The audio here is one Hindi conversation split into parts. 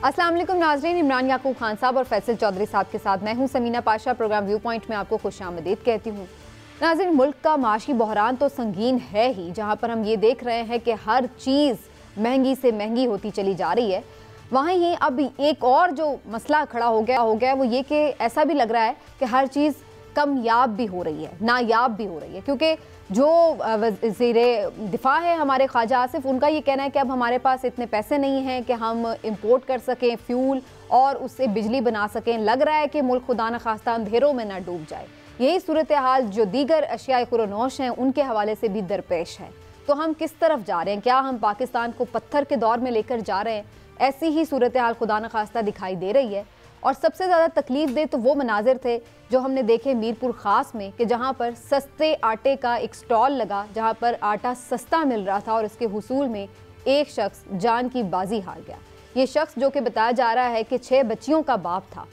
अस्सलाम वालेकुम नाज़रीन, इमरान याकूब खान साहब और फैसल चौधरी साहब के साथ मैं हूं Samina Pasha. Programme view point में आपको खुशामदीद कहती हूं। नाज़रीन, मुल्क का माशी बहरान तो संगीन है ही, जहां पर हम ये देख रहे हैं कि हर चीज़ महंगी से महंगी होती चली जा रही है। वहीं ही अब एक और जो मसला खड़ा हो गया वो ये कि ऐसा भी लग रहा है कि हर चीज़ कमयाब भी हो रही है, नायाब भी हो रही है, क्योंकि जो वज़ीर दिफा है हमारे ख्वाजा आसिफ, उनका ये कहना है कि अब हमारे पास इतने पैसे नहीं हैं कि हम इंपोर्ट कर सकें फ्यूल और उससे बिजली बना सकें। लग रहा है कि मुल्क खुदा न खास्ता अंधेरों में ना डूब जाए। यही सूरत हाल जो दीगर अशिया खुरोनोश हैं उनके हवाले से भी दरपेश है। तो हम किस तरफ जा रहे हैं? क्या हम पाकिस्तान को पत्थर के दौर में लेकर जा रहे हैं? ऐसी ही सूरत हाल खुदा न खास्ता दिखाई दे रही है। और सबसे ज़्यादा तकलीफ दे तो वो मनाजिर थे जो हमने देखे मीरपुर ख़ास में, कि जहाँ पर सस्ते आटे का एक स्टॉल लगा, जहाँ पर आटा सस्ता मिल रहा था और इसके हुसूल में एक शख्स जान की बाजी हार गया। ये शख्स जो कि बताया जा रहा है कि 6 बच्चियों का बाप था,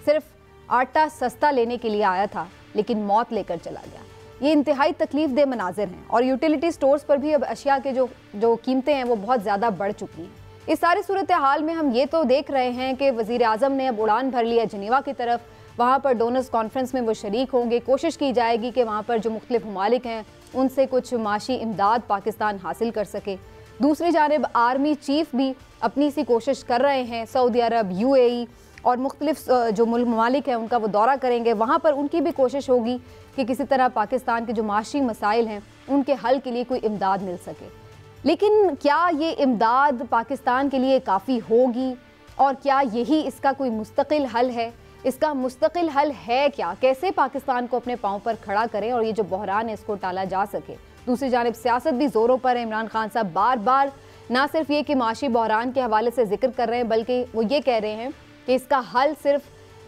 सिर्फ आटा सस्ता लेने के लिए आया था लेकिन मौत लेकर चला गया। ये इंतहाई तकलीफ दे मनाजिर हैं। और यूटिलिटी स्टोर्स पर भी अब अशिया के जो कीमतें हैं वो बहुत ज़्यादा बढ़ चुकी हैं। इस सारी सूरत हाल में हम ये तो देख रहे हैं कि वज़ीर आज़म ने अब उड़ान भर लिया जिनेवा की तरफ। वहाँ पर डोनर्स कॉन्फ्रेंस में वो शरीक होंगे। कोशिश की जाएगी कि वहाँ पर जो मुख्तलिफ ममालिक हैं उनसे कुछ माशी इमदाद पाकिस्तान हासिल कर सके। दूसरी जानिब आर्मी चीफ भी अपनी सी कोशिश कर रहे हैं। सऊदी अरब, UAE और मुख्तलिफ जो ममालिक हैं उनका वो दौरा करेंगे। वहाँ पर उनकी भी कोशिश होगी कि किसी तरह पाकिस्तान के जो माशी मसाइल हैं उनके हल के लिए कोई इमदाद मिल सके। लेकिन क्या ये इमदाद पाकिस्तान के लिए काफ़ी होगी? और क्या यही इसका कोई मुस्तकिल हल है? इसका मुस्तकिल हल है क्या? कैसे पाकिस्तान को अपने पाँव पर खड़ा करें और ये जो बहरान है इसको टाला जा सके? दूसरी जानिब सियासत भी ज़ोरों पर है। इमरान खान साहब बार बार ना सिर्फ ये कि माशी बहरान के हवाले से जिक्र कर रहे हैं, बल्कि वो ये कह रहे हैं कि इसका हल सिर्फ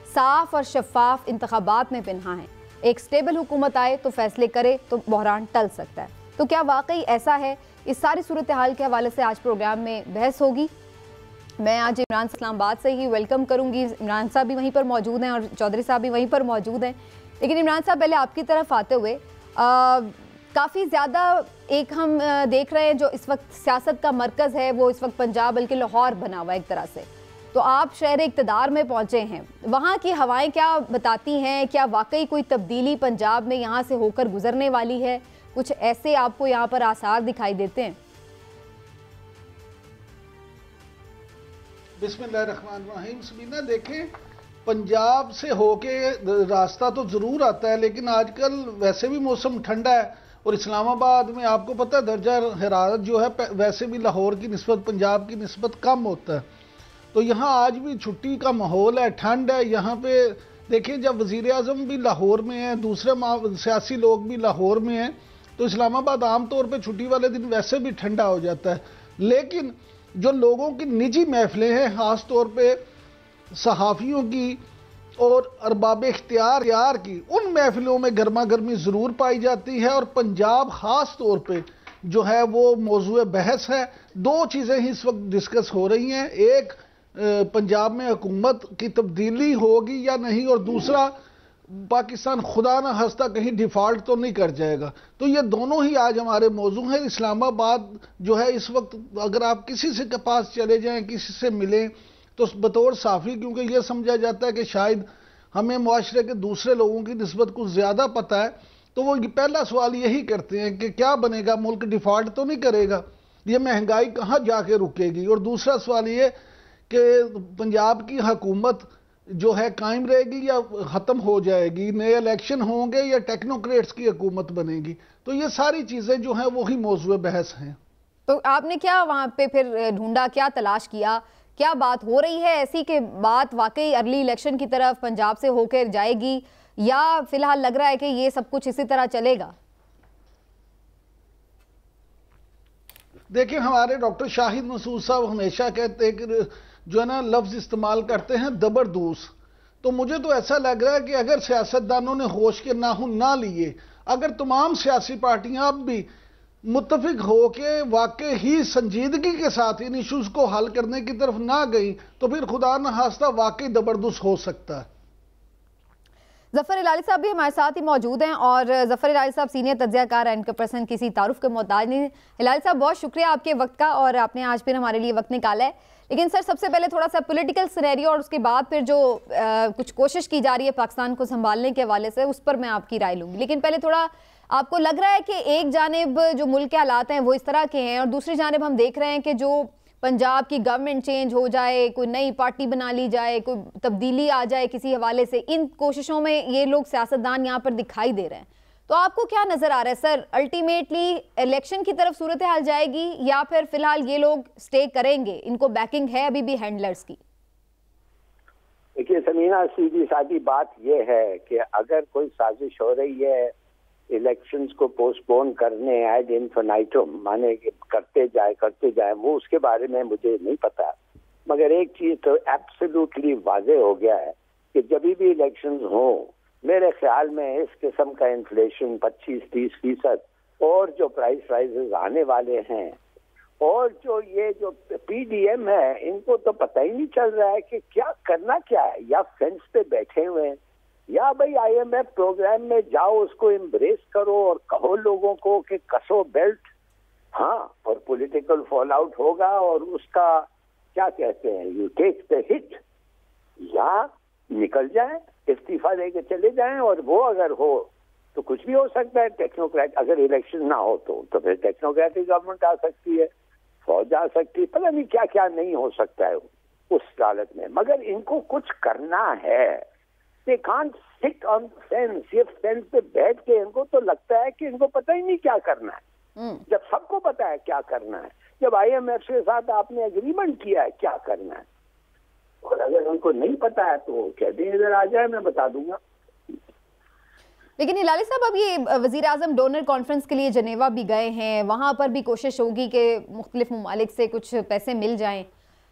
साफ और शफाफ इंतखाबात में पिन्हा है। एक स्टेबल हुकूमत आए तो फैसले करे तो बहरान टल सकता है। तो क्या वाकई ऐसा है? इस सारी सूरत हाल के हवाले से आज प्रोग्राम में बहस होगी। मैं आज इमरान इस्लामाबाद से ही वेलकम करूंगी। इमरान साहब भी वहीं पर मौजूद हैं और चौधरी साहब भी वहीं पर मौजूद हैं। लेकिन इमरान साहब, पहले आपकी तरफ आते हुए, काफ़ी ज़्यादा एक हम देख रहे हैं जो इस वक्त सियासत का मरकज़ है वो इस वक्त पंजाब बल्कि लाहौर बना हुआ है एक तरह से। तो आप शहर इक़्तिदार में पहुँचे हैं, वहाँ की हवाएँ क्या बताती हैं? क्या वाकई कोई तब्दीली पंजाब में यहाँ से होकर गुजरने वाली है? कुछ ऐसे आपको यहाँ पर आसार दिखाई देते हैं? बिस्मिल्लाहिर्रहमानिर्रहीम। समीना, देखें, पंजाब से होके रास्ता तो ज़रूर आता है, लेकिन आजकल वैसे भी मौसम ठंडा है और इस्लामाबाद में आपको पता है दर्जा हरारत जो है वैसे भी लाहौर की निस्बत पंजाब की निस्बत कम होता है। तो यहाँ आज भी छुट्टी का माहौल है, ठंड है। यहाँ पे देखिए, जब वज़ीर आज़म भी लाहौर में है, दूसरे सियासी लोग भी लाहौर में हैं, तो इस्लामाबाद आमतौर पे छुट्टी वाले दिन वैसे भी ठंडा हो जाता है। लेकिन जो लोगों की निजी महफिलें हैं, ख़ास तौर पे सहाफ़ियों की और अरबाब इख्तियार की, उन महफिलों में गर्मा गर्मी ज़रूर पाई जाती है। और पंजाब ख़ास तौर पे जो है वो मौजूए बहस है। 2 चीज़ें ही इस वक्त डिस्कस हो रही हैं। एक, पंजाब में हुकूमत की तब्दीली होगी या नहीं, और दूसरा, पाकिस्तान खुदा ना हंसता कहीं डिफ़ॉल्ट तो नहीं कर जाएगा। तो ये दोनों ही आज हमारे मौजू हैं। इस्लामाबाद जो है इस वक्त अगर आप किसी से के पास चले जाएं, किसी से मिलें, तो बतौर साफ़ी, क्योंकि ये समझा जाता है कि शायद हमें मुआशरे के दूसरे लोगों की निस्बत कुछ ज़्यादा पता है, तो वो पहला सवाल यही करते हैं कि क्या बनेगा, मुल्क डिफ़ॉल्ट तो नहीं करेगा, ये महंगाई कहाँ जाके रुकेगी। और दूसरा सवाल ये कि पंजाब की हुकूमत जो है कायम रहेगी या ख़त्म हो जाएगी, नए इलेक्शन होंगे या टेक्नोक्रेट्स की हुकूमत बनेगी। तो ये सारी चीज़ें जो हैं वही मौजूद बहस हैं। तो आपने क्या वहाँ पे फिर ढूंढा, क्या तलाश किया? क्या बात हो रही है ऐसी कि बात वाकई अर्ली इलेक्शन की तरफ पंजाब से होकर जाएगी, या फिलहाल लग रहा है कि ये सब कुछ इसी तरह चलेगा? देखिए, हमारे डॉक्टर शाहिद मसूद साहब हमेशा कहते हैं कि जो है ना लफ्ज़ इस्तेमाल करते हैं जबरदूस। तो मुझे तो ऐसा लग रहा है कि अगर सियासतदानों ने होश के नाखून ना लिए, अगर तमाम सियासी पार्टियां अब भी मुत्तफिक हो के वाकई ही संजीदगी के साथ इन इशूज़ को हल करने की तरफ ना गई, तो फिर खुदा न खास्ता वाकई जबरदस्त हो सकता है। जफर इलाही साहब भी हमारे साथ ही मौजूद हैं और जफर इलाही साहब सीनियर तज्ज़ियाकार एंकर पर्सन किसी तारुफ के मोहताज नहीं। इलाही साहब बहुत शुक्रिया आपके वक्त का और आपने आज फिर हमारे लिए वक्त निकाला है। लेकिन सर सबसे पहले थोड़ा सा पॉलिटिकल सिनेरियो और उसके बाद फिर जो कुछ कोशिश की जा रही है पाकिस्तान को संभालने के हवाले से उस पर मैं आपकी राय लूँगी। लेकिन पहले थोड़ा आपको लग रहा है कि एक जानिब जो मुल्क के हालात हैं वो इस तरह के हैं और दूसरी जानिब हम देख रहे हैं कि जो पंजाब की गवर्नमेंट चेंज हो जाए, कोई नई पार्टी बना ली जाए, कोई तब्दीली आ जाए किसी हवाले से, इन कोशिशों में ये लोग सियासतदान यहाँ पर दिखाई दे रहे हैं। तो आपको क्या नजर आ रहा है सर, अल्टीमेटली इलेक्शन की तरफ सूरत हाल जाएगी या फिर फिलहाल ये लोग स्टे करेंगे, इनको बैकिंग है अभी भी हैंडलर्स की? देखिए समीना, सीधी सादी बात यह है कि अगर कोई साजिश हो रही है इलेक्शंस को पोस्टपोन करने एड इन्फिनिटुम, माने कि करते जाए, वो उसके बारे में मुझे नहीं पता। मगर एक चीज तो एब्सोल्युटली वाज़ेह हो गया है कि जब भी इलेक्शंस हो, मेरे ख्याल में इस किस्म का इन्फ्लेशन 25-30% और जो प्राइस राइजेस आने वाले हैं और जो पीडीएम है, इनको तो पता ही नहीं चल रहा है कि क्या करना क्या है। या फेंस पे बैठे हुए हैं या भाई आईएमएफ प्रोग्राम में जाओ, उसको एम्ब्रेस करो और कहो लोगों को कि कसो बेल्ट। हाँ, और पॉलिटिकल फॉल आउट होगा और उसका क्या कहते हैं, यू टेक द हिट, या निकल जाए, इस्तीफा देके चले जाएं। और वो अगर हो तो कुछ भी हो सकता है। टेक्नोक्रेट, अगर इलेक्शन ना हो तो फिर टेक्नोक्रेटिक गवर्नमेंट आ सकती है, फौज आ सकती है, पता नहीं क्या क्या नहीं हो सकता है उस हालत में। मगर इनको कुछ करना है। They can't sit on the fence। ये फेंस पे बैठ के इनको तो लगता है कि इनको पता ही नहीं क्या करना है। जब सबको पता है क्या करना है, जब आईएमएफ के साथ आपने एग्रीमेंट किया है क्या करना है, और अगर उनको नहीं पता है तो कह दें इधर आ जाए, मैं बता दूंगा। लेकिन इलाही साहब, अब ये वज़ीर आज़म डोनर कॉन्फ्रेंस के लिए जनेवा भी गए हैं, वहाँ पर भी कोशिश होगी कि मुख्तलिफ ममालिक से कुछ पैसे मिल जाएं।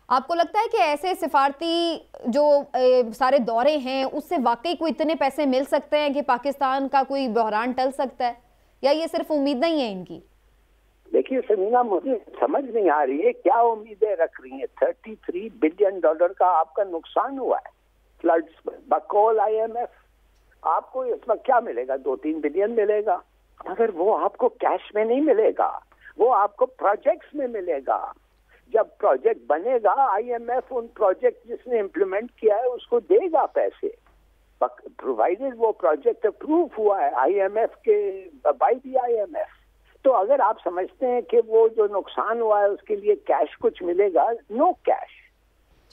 आपको लगता है कि ऐसे सिफारती जो सारे दौरे हैं उससे वाकई कोई इतने पैसे मिल सकते हैं कि पाकिस्तान का कोई बहरान टल सकता है, या ये सिर्फ उम्मीद नहीं है इनकी? देखिए समीना, मुझे समझ नहीं आ रही है क्या उम्मीदें रख रही हैं। $33 बिलियन का आपका नुकसान हुआ है फ्लड्स पर, बकौल आईएमएफ। आपको इस वक्त क्या मिलेगा? 2-3 बिलियन मिलेगा, मगर वो आपको कैश में नहीं मिलेगा, वो आपको प्रोजेक्ट्स में मिलेगा। जब प्रोजेक्ट बनेगा, आईएमएफ उन प्रोजेक्ट जिसने इम्प्लीमेंट किया है उसको देगा पैसे, प्रोवाइडेड वो प्रोजेक्ट अप्रूव हुआ है आईएमएफ के बाय द आईएमएफ। तो अगर आप समझते हैं कि वो जो नुकसान हुआ है उसके लिए कैश कुछ मिलेगा, नो कैश।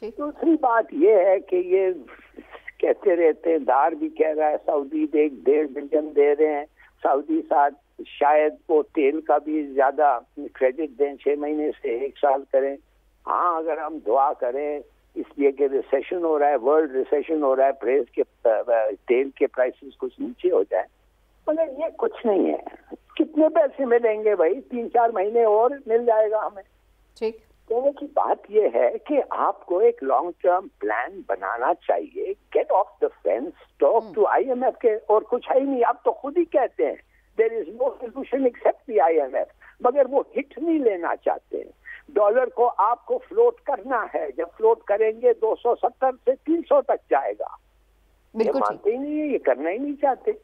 दूसरी बात ये है कि ये कहते रहते हैं, दार भी कह रहा है सऊदी 1.5 बिलियन दे रहे हैं, सऊदी साथ शायद वो तेल का भी ज्यादा क्रेडिट दें, 6 महीने से 1 साल करें। हाँ, अगर हम दुआ करें इसलिए कि रिसेशन हो रहा है, वर्ल्ड रिसेशन हो रहा है, प्रेस के तेल के प्राइसेस कुछ नीचे हो जाए, मगर ये कुछ नहीं है। कितने पैसे मिलेंगे भाई? 3-4 महीने और मिल जाएगा हमें। ठीक, कहने की बात यह है कि आपको एक लॉन्ग टर्म प्लान बनाना चाहिए। Get off the fence, talk to IMF के, और कुछ है ही नहीं। आप तो खुद ही कहते हैं there is no solution except the IMF, मगर वो हिट नहीं लेना चाहते हैं। डॉलर को आपको फ्लोट करना है, जब फ्लोट करेंगे 270 से 300 तक जाएगा। ये मानते ही नहीं है, ये करना ही नहीं चाहते।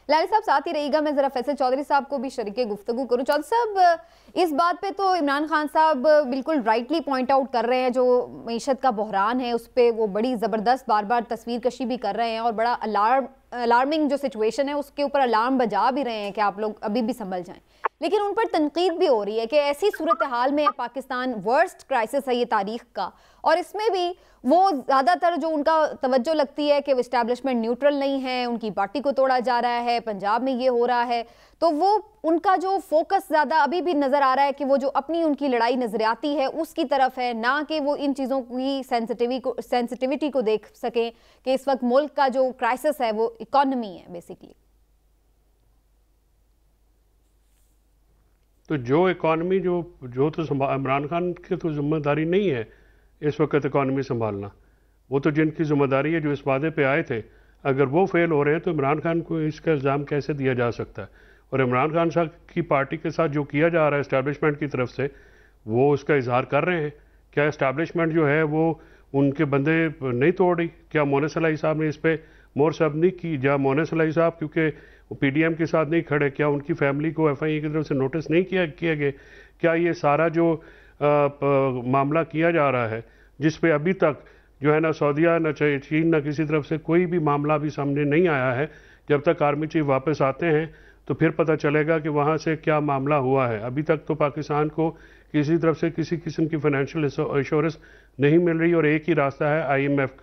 लाली साहब साथ ही रहिएगा, मैं जरा फैसल चौधरी साहब को भी शरीके गुफ्तगू करूं। चौधरी साहब, इस बात पे तो इमरान खान साहब बिल्कुल राइटली पॉइंट आउट कर रहे हैं, जो मईशत का बहरान है उस पर वो बड़ी ज़बरदस्त बार बार तस्वीर कशी भी कर रहे हैं और बड़ा अलार्मिंग जो सिचुएशन है उसके ऊपर अलार्म बजा भी रहे हैं कि आप लोग अभी भी संभल जाएं। लेकिन उन पर तनकीद भी हो रही है कि ऐसी सूरत हाल में पाकिस्तान वर्स्ट क्राइसिस है ये तारीख का, और इसमें भी वो ज़्यादातर जो उनका तवज्जो लगती है कि वो इस्टेब्लिशमेंट न्यूट्रल नहीं है, उनकी पार्टी को तोड़ा जा रहा है, पंजाब में ये हो रहा है, तो वो उनका जो फोकस ज़्यादा अभी भी नज़र आ रहा है कि वो जो अपनी उनकी लड़ाई नज़रियाती है उसकी तरफ है, ना कि वो इन चीज़ों की सेंसिटिविटी को देख सकें कि इस वक्त मुल्क का जो क्राइसिस है वो इकॉनमी है बेसिकली। तो जो इकॉनमी जो तो इमरान खान की तो जिम्मेदारी नहीं है इस वक्त इकॉनमी संभालना, वो तो जिनकी जिम्मेदारी है जो इस वादे पे आए थे, अगर वो फेल हो रहे हैं तो इमरान खान को इसका इल्ज़ाम कैसे दिया जा सकता है? और इमरान खान साहब की पार्टी के साथ जो किया जा रहा है इस्टेब्लिशमेंट की तरफ से, वो उसका इजहार कर रहे हैं। क्या इस्टेब्लिशमेंट जो है वो उनके बंदे नहीं तोड़ रही? क्या मोहन सलाही साहब ने इस पर मोर साहब ने की, या मोहन सलाई साहब क्योंकि पीडीएम के साथ नहीं खड़े, क्या उनकी फैमिली को एफआईए की तरफ से नोटिस नहीं किया गया? क्या ये सारा जो मामला किया जा रहा है जिस पे अभी तक जो है ना सऊदीया न चीन न किसी तरफ से कोई भी मामला भी सामने नहीं आया है, जब तक आर्मी चीफ वापस आते हैं तो फिर पता चलेगा कि वहाँ से क्या मामला हुआ है। अभी तक तो पाकिस्तान को किसी तरफ से किसी किस्म की फाइनेंशियल एश्योरेंस नहीं मिल रही और एक ही रास्ता है आईएमएफ,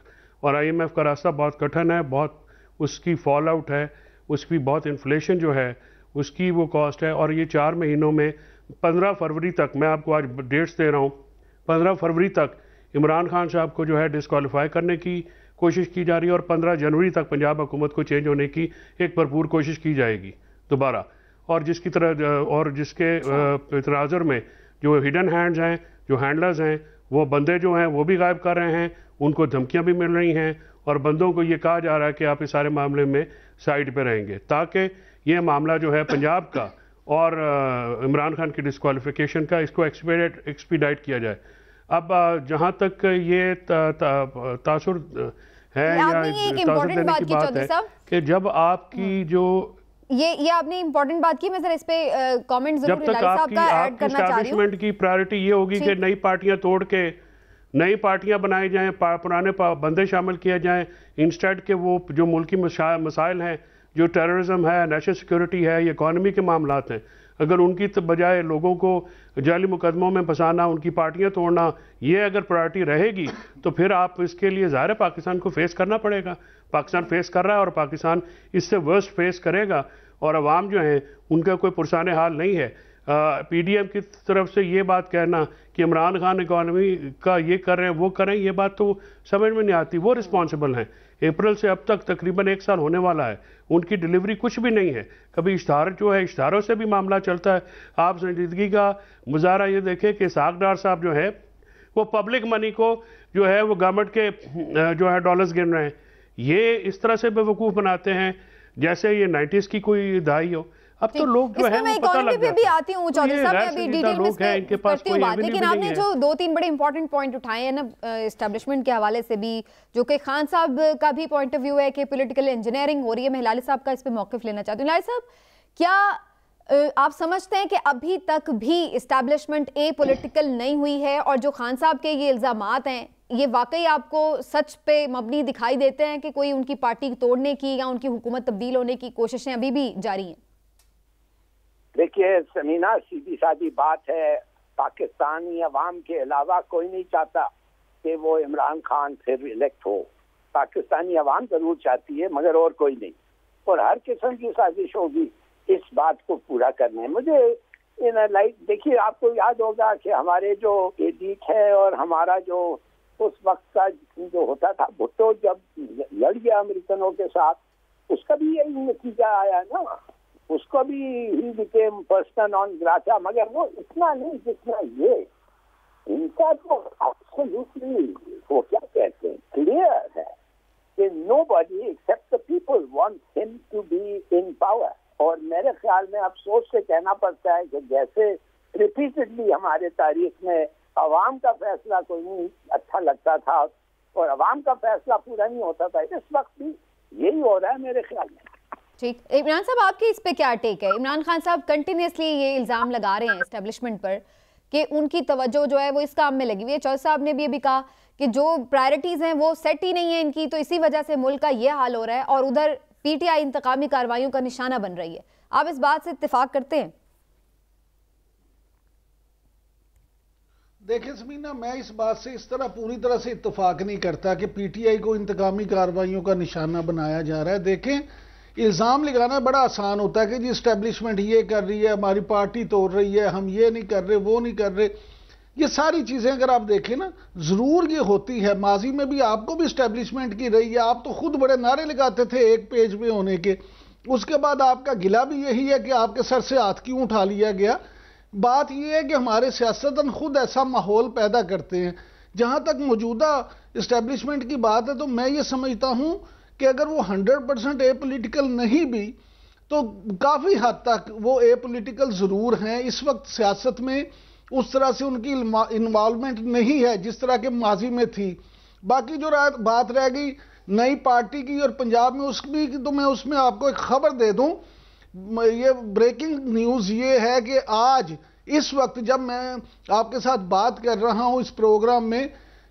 और आईएमएफ का रास्ता बहुत कठिन है, बहुत उसकी फॉल आउट है, उसकी बहुत इन्फ्लेशन जो है उसकी वो कॉस्ट है। और ये 4 महीनों में 15 फरवरी तक, मैं आपको आज डेट्स दे रहा हूँ, 15 फरवरी तक इमरान खान साहब को जो है डिस्क्वालीफाई करने की कोशिश की जा रही है और 15 जनवरी तक पंजाब हुकूमत को चेंज होने की एक भरपूर कोशिश की जाएगी दोबारा। और जिसकी तरह और जिसके तनाजुर में जो हिडन हैंड्स हैं, जो हैंडलर्स हैं, वो बंदे जो हैं वो भी गायब कर रहे हैं, उनको धमकियां भी मिल रही हैं और बंदों को ये कहा जा रहा है कि आप इस सारे मामले में साइड पे रहेंगे ताकि ये मामला जो है पंजाब का और इमरान खान की डिस्क्वालिफिकेशन का, इसको एक्सपीडाइट किया जाए। अब जहाँ तक ये तासुर है या तासुर देने की बात है कि जब आपकी जो ये आपने इंपॉर्टेंट बात की, मैं जरा इस पे कमेंट जरूर जब तक आपकी एस्टैब्लिशमेंट की प्रायोरिटी ये होगी कि नई पार्टियां तोड़ के नई पार्टियां बनाई जाएं, पुराने बंदे शामिल किए जाएं, इंस्टेड के वो जो मुल्की मसाइल हैं, जो टेररिज्म है, नेशनल सिक्योरिटी है, ये इकॉनमी के मामलात हैं, अगर उनकी बजाय लोगों को जाली मुकदमों में फंसाना, उनकी पार्टियां तोड़ना, ये अगर प्रायोरिटी रहेगी तो फिर आप इसके लिए ज़ाहिर है पाकिस्तान को फेस करना पड़ेगा। पाकिस्तान फेस कर रहा है और पाकिस्तान इससे वर्स्ट फेस करेगा और अवाम जो है उनका कोई पुरसाने हाल नहीं है। पीडीएम की तरफ से ये बात कहना कि इमरान खान इकॉनमी का ये कर रहे हैं वो कर रहे हैं, ये बात तो समझ में नहीं आती। वो रिस्पॉन्सिबल हैं। अप्रैल से अब तक तकरीबन 1 साल होने वाला है, उनकी डिलीवरी कुछ भी नहीं है। कभी इश्तहार जो है, इश्तहारों से भी मामला चलता है। आप संजीदगी का मुजाहरा ये देखें कि इसहाक डार साहब जो है वो पब्लिक मनी को जो है वो गवर्नमेंट के जो है डॉलर्स गिन रहे हैं। ये इस तरह से बेवकूफ़ बनाते हैं जैसे ये 90s की कोई दहाई हो। अब तो लोग जो है वो पता लग भी आती हूँ चौधरी साहब, मैं अभी डिटेल में इनके पास कोई बात, लेकिन आपने जो 2-3 बड़े इंपॉर्टेंट पॉइंट उठाए हैं ना एस्टेब्लिशमेंट के हवाले से भी, जो कि खान साहब का भी पॉइंट ऑफ व्यू है कि पॉलिटिकल इंजीनियरिंग हो रही है, मैं हिलाली साहब का इस पे मौक़िफ़ लेना चाहती हूँ। हिलाली साहब, क्या आप समझते हैं कि अभी तक भी एस्टेब्लिशमेंट पॉलिटिकल नहीं हुई है और जो खान साहब के ये इल्ज़ामात हैं ये वाकई आपको सच पे मबनी दिखाई देते हैं कि कोई उनकी पार्टी तोड़ने की या उनकी हुकूमत तब्दील होने की कोशिशें अभी भी जारी हैं? देखिए समीना, सीधी सादी बात है, पाकिस्तानी अवाम के अलावा कोई नहीं चाहता कि वो इमरान खान फिर इलेक्ट हो। पाकिस्तानी अवाम जरूर चाहती है मगर और कोई नहीं, और हर किस्म की साजिश होगी इस बात को पूरा करने। मुझे देखिए, आपको याद होगा कि हमारे जो एडिट है और हमारा जो उस वक्त का जो होता था भुट्टो, जब लड़ गया अमेरिकनों के साथ, उसका भी यही नतीजा आया ना, उसको भी he became person on grata, मगर वो इतना नहीं जितना ये। इनका तो एब्सोल्युटली वो क्या कहते हैं क्लियर है कि nobody except the people wants him to be in power. और मेरे ख्याल में अफसोस से कहना पड़ता है कि जैसे रिपीटेडली हमारे तारीख में अवाम का फैसला कोई नहीं अच्छा लगता था और अवाम का फैसला पूरा नहीं होता था, इस वक्त भी यही हो रहा है मेरे ख्याल में। ठीक, इमरान साहब आपकी इस पे क्या टेक है? इमरान खान साहब कंटिन्यूसली ये इल्ज़ाम लगा रहे हैं एस्टेब्लिशमेंट पर कि उनकी तवज्जो जो है वो इस काम में लगी हुई है। चौधरी साहब ने भी अभी कहा कि जो प्रायोरिटीज़ हैं वो सेट ही नहीं है इनकी, तो इसी वजह से मुल्क का ये हाल हो रहा है और उधर पीटीआई इंतकामी कार्रवाइयों का निशाना बन रही है। आप इस बात से इत्तेफाक करते हैं? देखिए समीना, मैं इस बात से इस तरह पूरी तरह से इत्तेफाक नहीं करता कि पीटीआई को इंतकामी कार्रवाइयों का निशाना बनाया जा रहा है। देखें, इल्ज़ाम लगाना बड़ा आसान होता है कि जी इस्टेब्लिशमेंट ये कर रही है, हमारी पार्टी तोड़ रही है, हम ये नहीं कर रहे, वो नहीं कर रहे। ये सारी चीज़ें अगर आप देखें ना, ज़रूर ये होती है। माजी में भी आपको भी इस्टेब्लिशमेंट की रही है, आप तो खुद बड़े नारे लगाते थे एक पेज पे होने के, उसके बाद आपका गिला भी यही है कि आपके सर से हाथ क्यों उठा लिया गया। बात यह है कि हमारे सियासतदान खुद ऐसा माहौल पैदा करते हैं। जहाँ तक मौजूदा इस्टेब्लिशमेंट की बात है तो मैं ये समझता हूँ कि अगर वो 100% एपॉलिटिकल नहीं भी तो काफ़ी हद तक वो एपॉलिटिकल ज़रूर हैं। इस वक्त सियासत में उस तरह से उनकी इन्वॉल्वमेंट नहीं है जिस तरह के माजी में थी। बाकी जो बात रह गई नई पार्टी की और पंजाब में उसकी, तो मैं उसमें आपको एक खबर दे दूं, ये ब्रेकिंग न्यूज ये है कि आज इस वक्त जब मैं आपके साथ बात कर रहा हूं इस प्रोग्राम में,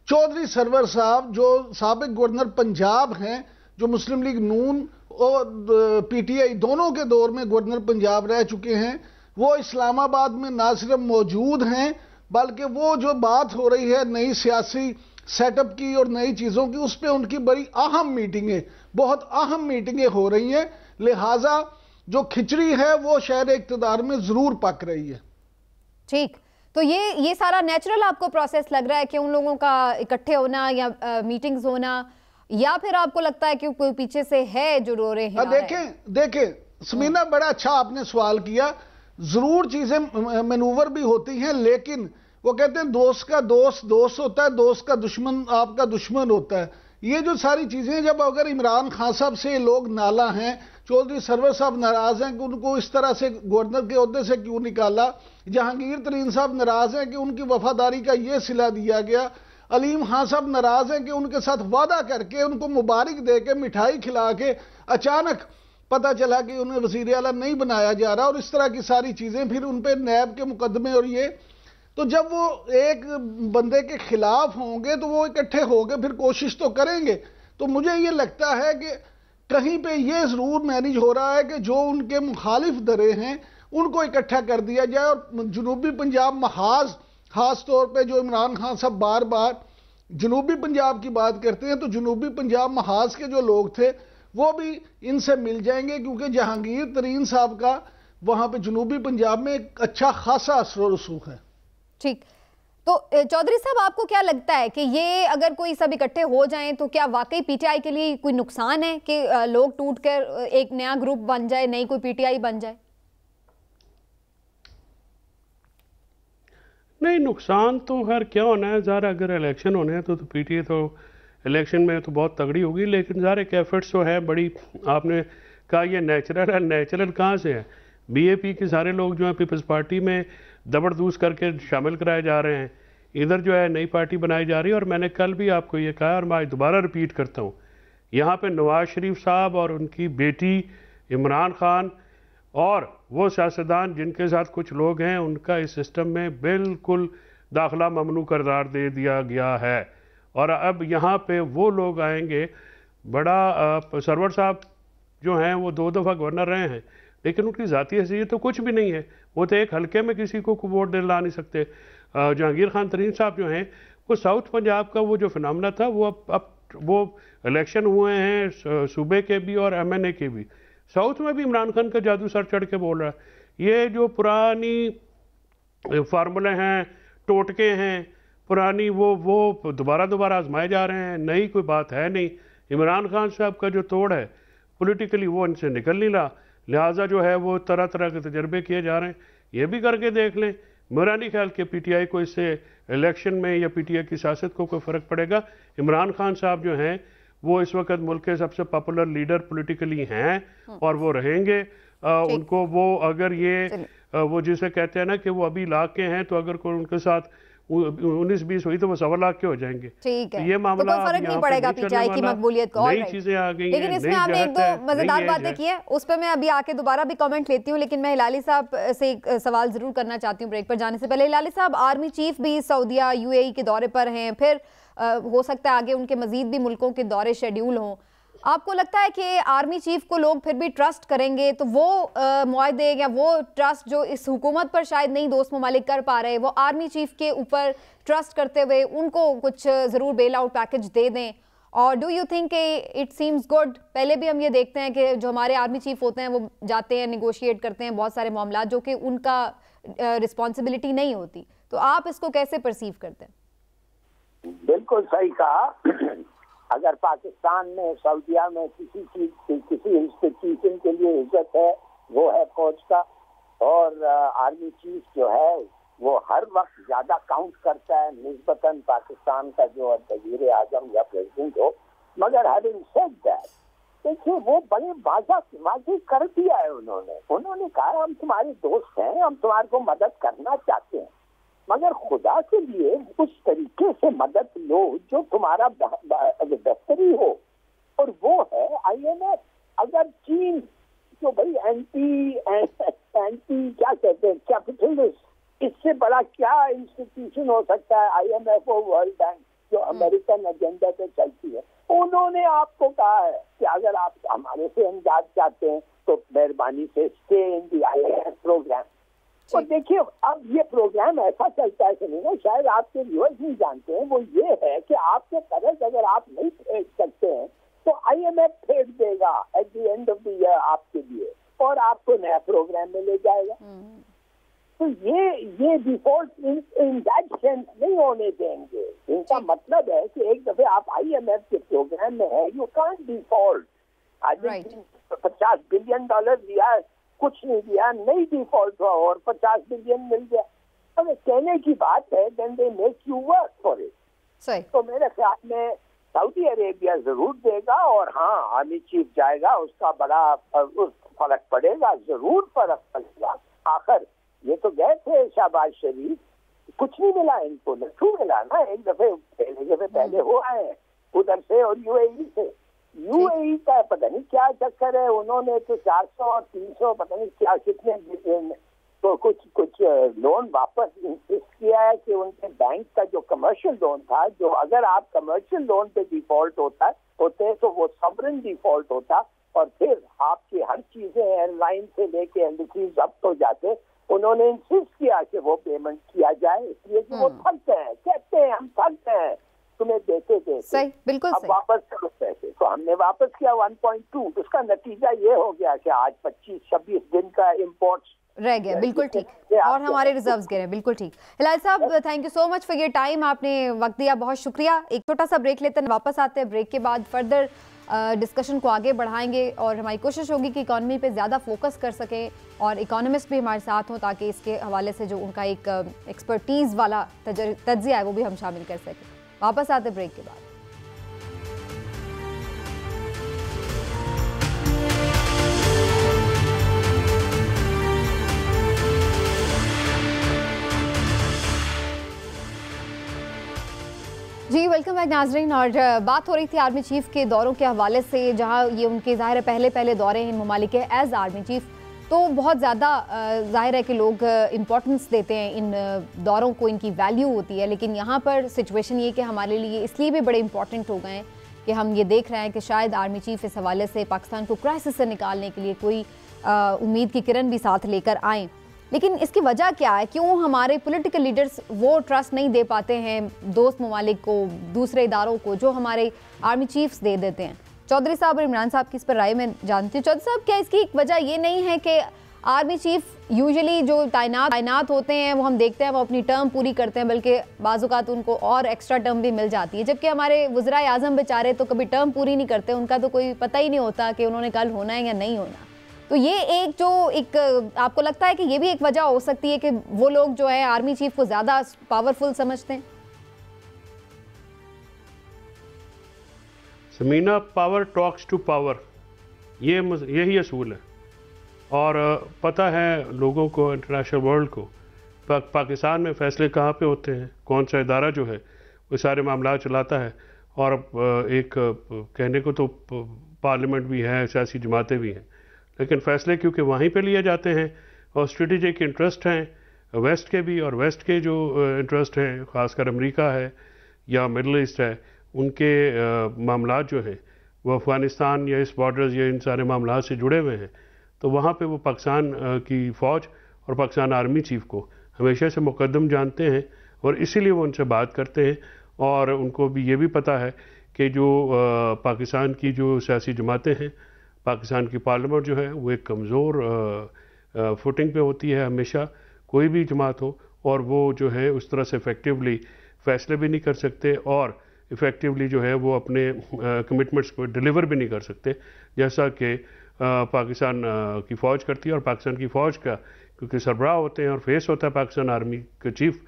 चौधरी सरवर साहब जो साबिक गवर्नर पंजाब हैं, जो मुस्लिम लीग नून और पीटीआई दोनों के दौर में गवर्नर पंजाब रह चुके हैं, वो इस्लामाबाद में ना सिर्फ मौजूद हैं बल्कि वो जो बात हो रही है नई सियासी सेटअप की और नई चीजों की, उस पर उनकी बड़ी अहम मीटिंगें, बहुत अहम मीटिंगें हो रही हैं। लिहाजा जो खिचड़ी है वो शहर इक़्तिदार में जरूर पक रही है। ठीक, तो ये सारा नेचुरल आपको प्रोसेस लग रहा है कि उन लोगों का इकट्ठे होना या मीटिंग्स होना, या फिर आपको लगता है कि कोई पीछे से है जो रो रहे हैं? देखें समीना, बड़ा अच्छा आपने सवाल किया। जरूर चीजें मैनूवर भी होती हैं, लेकिन वो कहते हैं दोस्त का दोस्त दोस्त होता है, दोस्त का दुश्मन आपका दुश्मन होता है। ये जो सारी चीजें, जब अगर इमरान खान साहब से लोग नाला हैं, चौधरी सरवर साहब नाराज हैं कि उनको इस तरह से गवर्नर के ओहदे से क्यों निकाला, जहांगीर तरीन साहब नाराज हैं कि उनकी वफादारी का ये सिला दिया गया, अलीम खान साहब नाराज हैं कि उनके साथ वादा करके उनको मुबारक दे के मिठाई खिला के अचानक पता चला कि उन्हें वजीर आला नहीं बनाया जा रहा, और इस तरह की सारी चीजें, फिर उन पर नैब के मुकदमे और ये। तो जब वो एक बंदे के खिलाफ होंगे तो वो इकट्ठे होंगे, फिर कोशिश तो करेंगे। तो मुझे ये लगता है कि कहीं पे ये जरूर मैनेज हो रहा है कि जो उनके मुखालिफ दरे हैं उनको इकट्ठा कर दिया जाए, और जनूबी पंजाब महाज खास तौर पे जो इमरान खान साहब बार बार जनूबी पंजाब की बात करते हैं, तो जनूबी पंजाब महाज के जो लोग थे वो भी इनसे मिल जाएंगे, क्योंकि जहांगीर तरीन साहब का वहां पे जनूबी पंजाब में एक अच्छा खासा असर रसूख है। ठीक, तो चौधरी साहब आपको क्या लगता है कि ये अगर कोई सब इकट्ठे हो जाएं तो क्या वाकई पीटीआई के लिए कोई नुकसान है कि लोग टूटकर एक नया ग्रुप बन जाए, नई कोई पीटीआई बन जाए? नहीं, नुकसान तो खैर क्या होना है, ज़ाहिर अगर इलेक्शन होने हैं तो पीटीआई तो इलेक्शन में तो बहुत तगड़ी होगी, लेकिन ज़ाहिर एक एफर्ट्स तो है बड़ी। आपने कहा ये नेचुरल है, नेचुरल कहाँ से है? बीएपी के सारे लोग जो है पीपल्स पार्टी में दबड़दूस करके शामिल कराए जा रहे हैं, इधर जो है नई पार्टी बनाई जा रही है। और मैंने कल भी आपको ये कहा और मैं आज दोबारा रिपीट करता हूँ, यहाँ पे नवाज शरीफ साहब और उनकी बेटी इमरान खान और वो सियासतदान जिनके साथ कुछ लोग हैं, उनका इस सिस्टम में बिल्कुल दाखिला ममनू करार दे दिया गया है। और अब यहाँ पे वो लोग आएंगे, बड़ा सरवर साहब जो हैं वो 2 दफ़ा गवर्नर रहे हैं, लेकिन उनकी ज़ाती हैसियत तो कुछ भी नहीं है, वो तो एक हल्के में किसी को वोट दिला नहीं सकते। जहांगीर खान तरीन साहब जो हैं वो साउथ पंजाब का वो जो फिनोमेना था, वो अब वो इलेक्शन हुए हैं सूबे के भी और एमएनए के भी, साउथ में भी इमरान खान का जादू सर चढ़ के बोल रहा है। ये जो पुरानी फार्मूले हैं, टोटके हैं पुरानी, वो दोबारा आजमाए जा रहे हैं, नई कोई बात है नहीं। इमरान खान साहब का जो तोड़ है पॉलिटिकली वो इनसे निकल नहीं रहा, लिहाजा जो है वो तरह तरह के तजर्बे किए जा रहे हैं। ये भी करके देख लें, मेरा नहीं ख्याल कि पीटीआई को इससे इलेक्शन में या पीटीआई की सियासत को कोई फ़र्क पड़ेगा। इमरान खान साहब जो हैं वो इस वक्त मुल्क के सबसे पॉपुलर लीडर पॉलिटिकली हैं और वो रहेंगे। उनको वो अगर ये वो जिसे कहते हैं ना कि वो अभी लाख के हैं, तो अगर कोई उनके साथ 19-20 हुई तो वो 1.25 लाख के हो जाएंगे। ठीक है, ये मामला तो कोई फर्क नहीं पड़ेगा पीटीआई की मकबूलियत को। नई चीजें आ गई, लेकिन इसमें आपने एक दो मजेदार बातें की है, उस पर मैं अभी आके दोबारा भी कमेंट लेती हूँ, लेकिन मैं हिलाली साहब से एक सवाल जरूर करना चाहती हूँ ब्रेक पर जाने से पहले। हिलाली साहब, आर्मी चीफ भी सऊदीया यूएई के दौरे पर हैं, फिर हो सकता है आगे उनके मजीद भी मुल्कों के दौरे शेड्यूल हों। आपको लगता है कि आर्मी चीफ को लोग फिर भी ट्रस्ट करेंगे, तो वो मुआहदे या वो ट्रस्ट जो इस हुकूमत पर शायद नहीं दोस्त ममालिक कर पा रहे, वो आर्मी चीफ के ऊपर ट्रस्ट करते हुए उनको कुछ ज़रूर बेल आउट पैकेज दे दें? और do you think it seems good? पहले भी हम ये देखते हैं कि जो हमारे आर्मी चीफ होते हैं वो जाते हैं, निगोशिएट करते हैं बहुत सारे मामला जो कि उनका रिस्पॉन्सिबिलिटी नहीं होती, तो आप इसको कैसे परसीव करते हैं? बिल्कुल सही कहा। अगर पाकिस्तान में सऊदीया में किसी चीज किसी इंस्टीट्यूशन के लिए इज्जत है वो है फौज का, और आर्मी चीफ जो है वो हर वक्त ज्यादा काउंट करता है निस्बतन पाकिस्तान का जो वजीर आजम या प्रेसिडेंट हो। मगर हैविंग सेड दैट, देखिए वो बड़े वाज़ेह कर दिया है उन्होंने कहा हम तुम्हारे दोस्त हैं, हम तुम्हारे को मदद करना चाहते हैं, मगर खुदा के लिए उस तरीके से मदद लो जो तुम्हारा बेहतरी हो। IMF अगर चीन जो भाई एंटी क्या कहते हैं कैपिटलिस्ट, इससे बड़ा क्या इंस्टीट्यूशन हो सकता है IMF और वर्ल्ड बैंक जो अमेरिकन एजेंडा पे चलती है। उन्होंने आपको कहा है कि अगर आप हमारे से इमदाद चाहते हैं तो मेहरबानी से stay in the IMF programme. और देखिए अब ये प्रोग्राम ऐसा चलता है सुनिए, शायद आपके व्यूअर्स नहीं जानते हैं, वो ये है कि आपके कर्ज अगर आप नहीं फेड सकते हैं तो IMF फेड देगा at the end of the year आपके लिए और आपको नया प्रोग्राम में ले जाएगा। तो ये डिफॉल्ट इन दैट सेंस नहीं होने देंगे। इनका मतलब है कि एक दफे आप IMF के प्रोग्राम में है, यू कांट डिफॉल्ट। आज 50 बिलियन डॉलर दिया, कुछ नहीं दिया, नहीं डिफॉल्ट हुआ और 50 बिलियन मिल गया। अब कहने की बात है, then they make you work for it. तो मेरे ख्याल में सऊदी अरेबिया जरूर देगा और हाँ आर्मी चीफ जाएगा, उसका बड़ा फर्क पड़ेगा, जरूर फर्क पड़ेगा। आखिर ये तो गए थे शहबाज शरीफ, कुछ नहीं मिला इनको, लट्ठू मिला ना एक दफे पहले हो आए हैं उधर से और UAE से। UAE का पता नहीं क्या चक्कर है, उन्होंने तो 400 और 300 पता नहीं क्या कितने तो कुछ लोन वापस इंसिस्ट किया है कि उनके बैंक का जो कमर्शियल लोन था, जो अगर आप कमर्शियल लोन पे डिफॉल्ट होते तो वो सॉवरेन डिफॉल्ट होता और फिर आपकी हर चीजें एयरलाइन से लेके एम्बेसी जब्त हो जाते। उन्होंने इंसिस्ट किया कि वो पेमेंट किया जाए, इसलिए कि वो थकते हैं, कहते हैं हम थकते हैं तुम्हें देते सही, बिल्कुल अब सही। वापस करो पैसे, तो हमने वापस किया 1.2। उसका नतीजा ये हो गया कि आज 25-26 दिन का इम्पोर्ट रह गया। बिल्कुल ठीक, और हमारे रिजर्व्स गिरे। बिल्कुल ठीक। हिलाल साहब, thank you so much for your time, आपने वक्त दिया, बहुत शुक्रिया। एक छोटा सा ब्रेक लेते हैं, वापस आते हैं, ब्रेक के बाद फर्दर डिस्कशन को आगे बढ़ाएंगे और हमारी कोशिश होगी कि इकॉनमी पे ज़्यादा फोकस कर सकें और इकोनॉमिस्ट भी हमारे साथ हों ताकि इसके हवाले से जो उनका एक एक्सपर्टीज़ वाला तज्ज़िया है वो भी हम शामिल कर सकें। वापस आते ब्रेक के बाद। जी वेलकम बैक नाजरीन। और बात हो रही थी आर्मी चीफ के दौरों के हवाले से, जहां ये उनके ज़ाहिर है पहले दौरे हैं इन ममालिक के एज आर्मी चीफ, तो बहुत ज़्यादा ज़ाहिर है कि लोग इम्पोर्टेंस देते हैं इन दौरों को, इनकी वैल्यू होती है। लेकिन यहाँ पर सिचुएशन ये कि हमारे लिए इसलिए भी बड़े इंपॉर्टेंट हो गए हैं कि हम ये देख रहे हैं कि शायद आर्मी चीफ इस हवाले से पाकिस्तान को क्राइसिस से निकालने के लिए कोई उम्मीद की किरण भी साथ लेकर आएँ। लेकिन इसकी वजह क्या है? क्यों हमारे पॉलिटिकल लीडर्स वो ट्रस्ट नहीं दे पाते हैं दोस्त ममालिक को, दूसरे इदारों को, जो हमारे आर्मी चीफ्स दे देते हैं? चौधरी साहब और इमरान साहब की इस पर राय में जानती हूँ। चौधरी साहब, क्या इसकी एक वजह ये नहीं है कि आर्मी चीफ यूजुअली जो तैनात होते हैं वो हम देखते हैं वो अपनी टर्म पूरी करते हैं, बल्कि बाज़-औक़ात उनको और एक्स्ट्रा टर्म भी मिल जाती है, जबकि हमारे वज़राए आज़म बेचारे तो कभी टर्म पूरी नहीं करते, उनका तो कोई पता ही नहीं होता कि उन्होंने कल होना है या नहीं होना। तो ये एक आपको लगता है कि ये भी एक वजह हो सकती है कि वो लोग जो है आर्मी चीफ को ज़्यादा पावरफुल समझते हैं? Samina, power talks to power, यही असूल है। और पता है लोगों को, इंटरनेशनल वर्ल्ड को, पाकिस्तान में फैसले कहाँ पे होते हैं, कौन सा इदारा जो है वो सारे मामला चलाता है। और एक कहने को तो पार्लियामेंट भी है, सियासी जमातें भी हैं, लेकिन फैसले क्योंकि वहीं पे लिए जाते हैं और स्ट्रेटेजिक इंटरेस्ट हैं वेस्ट के भी, और वेस्ट के जो इंटरेस्ट हैं ख़ासकर अमेरिका है या मिडल ईस्ट है, उनके मामला जो हैं वो अफ़गानिस्तान या इस बॉर्डर्स या इन सारे मामला से जुड़े हुए हैं। तो वहाँ पे वो पाकिस्तान की फ़ौज और पाकिस्तान आर्मी चीफ को हमेशा से मुकद्दम जानते हैं और इसीलिए वो उनसे बात करते हैं। और उनको भी ये भी पता है कि जो पाकिस्तान की जो सियासी जमातें हैं, पाकिस्तान की पार्लियामेंट जो है वो एक कमज़ोर फुटिंग पे होती है हमेशा, कोई भी जमात हो, और वो जो है उस तरह से इफ़ेक्टिवली फ़ैसले भी नहीं कर सकते और इफ़ेक्टिवली जो है वो अपने कमिटमेंट्स को डिलीवर भी नहीं कर सकते, जैसा कि पाकिस्तान की फ़ौज करती है। और पाकिस्तान की फ़ौज का क्योंकि सरबराह होते हैं और फेस होता है पाकिस्तान आर्मी के चीफ,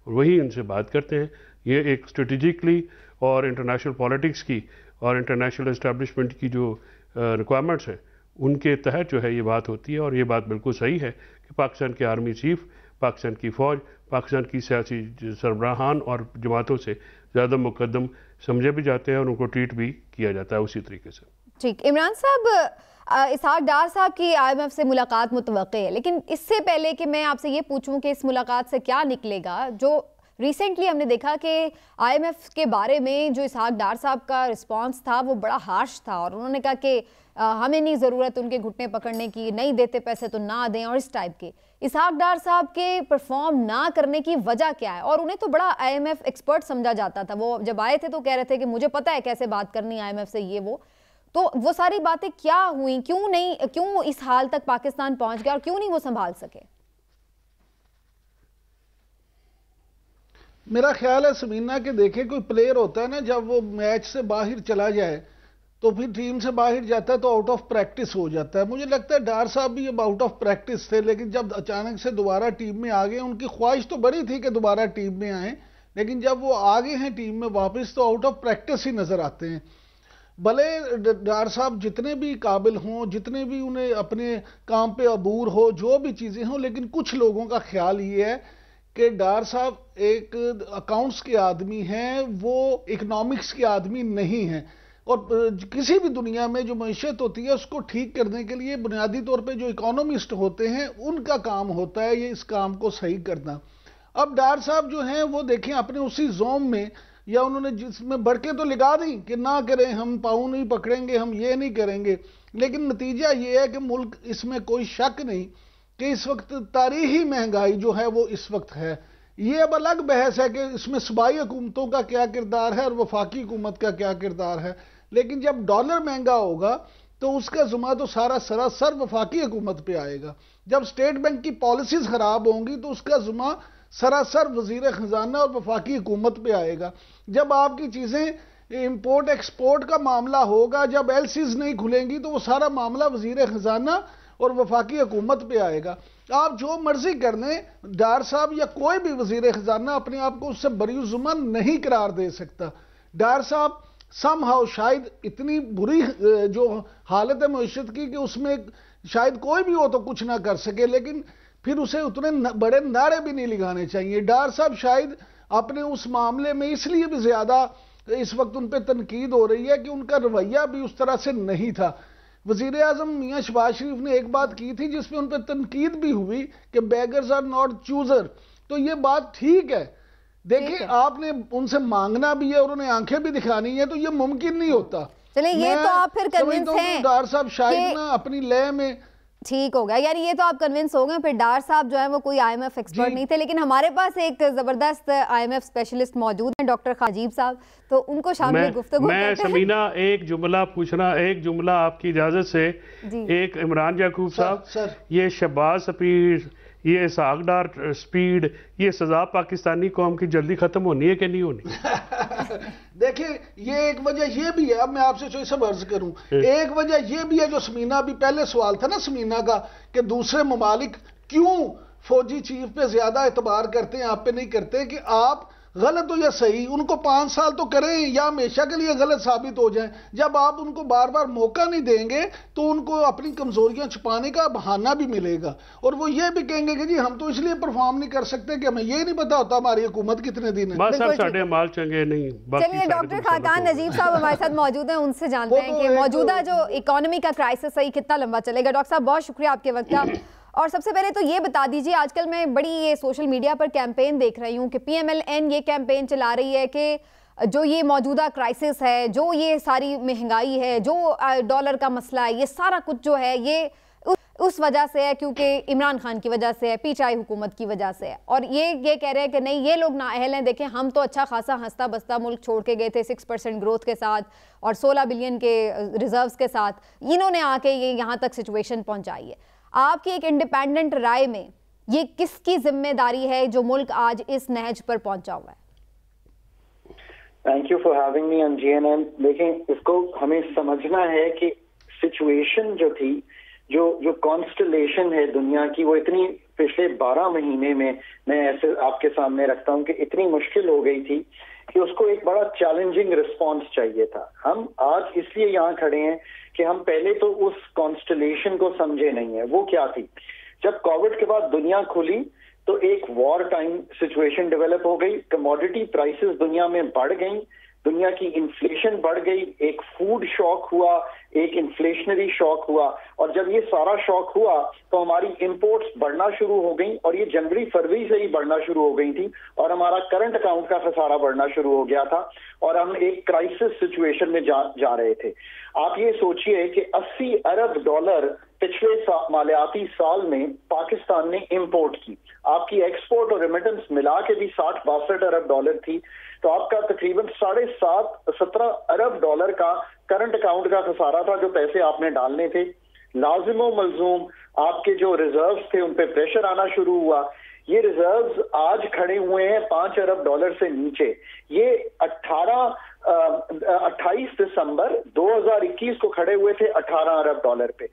वही इनसे बात करते हैं। ये एक स्ट्रेटिजिकली और इंटरनेशनल पॉलिटिक्स की और इंटरनेशनल इस्टेब्लिशमेंट की जो रिक्वायरमेंट्स हैं उनके तहत जो है ये बात होती है। और ये बात बिल्कुल सही है कि पाकिस्तान के आर्मी चीफ, पाकिस्तान की फ़ौज, पाकिस्तान की सियासी सरबराहान और जमातों से ज़्यादा मुकद्दम समझे भी जाते हैं और उनको ट्रीट भी किया जाता है उसी तरीके से। ठीक, इमरान साहब, इसहाक डार साहब की IMF से मुलाकात मुतवक्के है, लेकिन इससे पहले कि मैं आपसे ये पूछूं कि इस मुलाकात से क्या निकलेगा, जो रिसेंटली हमने देखा कि IMF के बारे में जो इसहाक डार साहब का रिस्पांस था वो बड़ा हार्श था और उन्होंने कहा कि हमें नहीं ज़रूरत उनके घुटने पकड़ने की, नहीं देते पैसे तो ना दें, और इस टाइप के। इसहाक डार साहब के परफॉर्म ना करने की वजह क्या है? और उन्हें तो बड़ा IMF एक्सपर्ट समझा जाता था, वो जब आए थे तो कह रहे थे कि मुझे पता है कैसे बात करनी IMF से, ये वो सारी बातें क्या हुई, क्यों इस हाल तक पाकिस्तान पहुंच गया और क्यों नहीं वो संभाल सके? मेरा ख्याल है समीना के, देखे कोई प्लेयर होता है ना, जब वो मैच से बाहर चला जाए तो फिर टीम से बाहर जाता है तो आउट ऑफ प्रैक्टिस हो जाता है। मुझे लगता है डार साहब भी अब आउट ऑफ प्रैक्टिस थे, लेकिन जब अचानक से दोबारा टीम में आ गए, उनकी ख्वाहिश तो बड़ी थी कि दोबारा टीम में आए, लेकिन जब वो आ गए हैं टीम में वापस तो आउट ऑफ प्रैक्टिस ही नजर आते हैं। भले डार साहब जितने भी काबिल हों, जितने भी उन्हें अपने काम पे अबूर हो, जो भी चीजें हों, लेकिन कुछ लोगों का ख्याल ये है कि डार साहब एक अकाउंट्स के आदमी हैं, वो इकोनॉमिक्स के आदमी नहीं हैं। और किसी भी दुनिया में जो मईशत होती है उसको ठीक करने के लिए बुनियादी तौर पे जो इकोनॉमिस्ट होते हैं उनका काम होता है ये इस काम को सही करना। अब डार साहब जो हैं वो देखें अपने उसी जोम में, या उन्होंने जिसमें बढ़ के तो लगा दी कि ना करें, हम पाँव नहीं पकड़ेंगे, हम ये नहीं करेंगे, लेकिन नतीजा ये है कि मुल्क, इसमें कोई शक नहीं कि इस वक्त तारीखी महंगाई जो है वो इस वक्त है। ये अब अलग बहस है कि इसमें सूबाई हुकूमतों का क्या किरदार है और वफाकी हुकूमत का क्या किरदार है, लेकिन जब डॉलर महंगा होगा तो उसका जुमा तो सारा सरासर वफाकी हुकूमत पे आएगा। जब स्टेट बैंक की पॉलिसीज खराब होंगी तो उसका जुमा सरासर वजीर खजाना और वफाकी हुकूमत पे आएगा। जब आपकी चीजें इंपोर्ट एक्सपोर्ट का मामला होगा, जब LCs नहीं खुलेंगी तो वो सारा मामला वजीर खजाना और वफाकी हुकूमत पे आएगा। आप जो मर्जी कर लें, डार साहब या कोई भी वजीर खजाना अपने आप को उससे बरी जुमा नहीं करार दे सकता। डार साहब समहाउ शायद इतनी बुरी जो हालत है मईशत की कि उसमें शायद कोई भी हो तो कुछ ना कर सके, लेकिन फिर उसे उतने बड़े नारे भी नहीं लगाने चाहिए। डार साहब शायद अपने उस मामले में इसलिए भी ज्यादा इस वक्त उन पर तनकीद हो रही है कि उनका रवैया भी उस तरह से नहीं था। वजीर आजम मियां शहबाज शरीफ ने एक बात की थी जिसपे उन पर तनकीद भी हुई कि बेगर्स आर नॉट चूजर, तो ये बात ठीक है। देखिए आपने उनसे मांगना भी है और उन्हें आंखें भी दिखानी है, तो ये मुमकिन नहीं होता। चलिए ये तो आप फिर कन्विंस हैं डार साहब शायद ना अपनी लय में ठीक हो गया, यानी ये तो आप कन्विंस हो गए। फिर डार साहब जो है वो कोई IMF एक्सपर्ट नहीं थे, लेकिन हमारे पास एक जबरदस्त IMF स्पेशलिस्ट मौजूद हैं, डॉक्टर खाजीब साहब, तो उनको शामिल गुफ्तगू मैं समीना एक जुमला पूछना, एक जुमला आपकी इजाजत से। एक इमरान याकूब साहब, ये शहबाज स्पीड, ये इसहाक डार स्पीड, ये सजा पाकिस्तानी कौम की जल्दी खत्म होनी है कि नहीं होनी? देखिए ये एक वजह ये भी है, अब मैं आपसे जो सब अर्ज करूं, एक वजह ये भी है जो समीना भी पहले सवाल था ना समीना का, कि दूसरे ममालिक क्यों फौजी चीफ पे ज्यादा एतबार करते हैं, आप पे नहीं करते, कि आप गलत हो या सही उनको 5 साल तो करें या हमेशा के लिए गलत साबित हो जाएं। जब आप उनको बार बार मौका नहीं देंगे तो उनको अपनी कमजोरियां छुपाने का बहाना भी मिलेगा, और वो ये भी कहेंगे कि जी हम तो इसलिए परफॉर्म नहीं कर सकते कि हमें ये नहीं पता होता हमारी हुकूमत कितने दिन है। चलिए डॉक्टर खाकान नजीब साहब हमारे साथ मौजूद हैं, उनसे जानते हैं कि मौजूदा जो इकोनॉमी का क्राइसिस है कितना लंबा चलेगा। डॉक्टर साहब बहुत शुक्रिया आपके वक्त का। और सबसे पहले तो ये बता दीजिए, आजकल मैं बड़ी ये सोशल मीडिया पर कैंपेन देख रही हूँ कि PMLN ये कैंपेन चला रही है कि जो ये मौजूदा क्राइसिस है, जो ये सारी महंगाई है, जो डॉलर का मसला है, ये सारा कुछ जो है ये उस वजह से है क्योंकि इमरान खान की वजह से है, PTI हुकूमत की वजह से है। और ये कह रहे हैं कि नहीं ये लोग नाअहल हैं, देखें हम तो अच्छा खासा हंसता बसता मुल्क छोड़ के गए थे 6% ग्रोथ के साथ और 16 बिलियन के रिजर्व्स के साथ, इन्होंने आके ये यहाँ तक सिचुएशन पहुँचाई है। आपकी एक इंडिपेंडेंट राय में ये किसकी जिम्मेदारी है जो मुल्क आज इस नहज पर पहुंचा हुआ है? Thank you for having me on GNN। लेकिन इसको हमें समझना है कि सिचुएशन जो थी, जो कॉन्स्टलेशन है दुनिया की, वो इतनी पिछले 12 महीने में मैं ऐसे आपके सामने रखता हूं कि इतनी मुश्किल हो गई थी कि उसको एक बड़ा चैलेंजिंग रिस्पॉन्स चाहिए था। हम आज इसलिए यहाँ खड़े हैं कि हम पहले तो उस कॉन्स्टलेशन को समझे नहीं है। वो क्या थी? जब कोविड के बाद दुनिया खुली तो एक वॉर टाइम सिचुएशन डेवलप हो गई, कमोडिटी प्राइसेस दुनिया में बढ़ गई, दुनिया की इन्फ्लेशन बढ़ गई, एक फूड शॉक हुआ, एक इन्फ्लेशनरी शॉक हुआ, और जब ये सारा शॉक हुआ तो हमारी इंपोर्ट्स बढ़ना शुरू हो गई, और ये जनवरी फरवरी से ही बढ़ना शुरू हो गई थी, और हमारा करंट अकाउंट का खसारा बढ़ना शुरू हो गया था, और हम एक क्राइसिस सिचुएशन में जा रहे थे। आप ये सोचिए कि 80 अरब डॉलर पिछले मालियाती साल में पाकिस्तान ने इंपोर्ट की, आपकी एक्सपोर्ट और रेमिटेंस मिला के भी 60-62 अरब डॉलर थी, तो आपका तकरीबन 17.5 अरब डॉलर का करंट अकाउंट का खसारा था, जो पैसे आपने डालने थे। लाजिमो मलजूम आपके जो रिजर्व्स थे उन पे प्रेशर आना शुरू हुआ। ये रिजर्व्स आज खड़े हुए हैं 5 अरब डॉलर से नीचे। ये 28 दिसंबर 2021 को खड़े हुए थे 18 अरब डॉलर पे।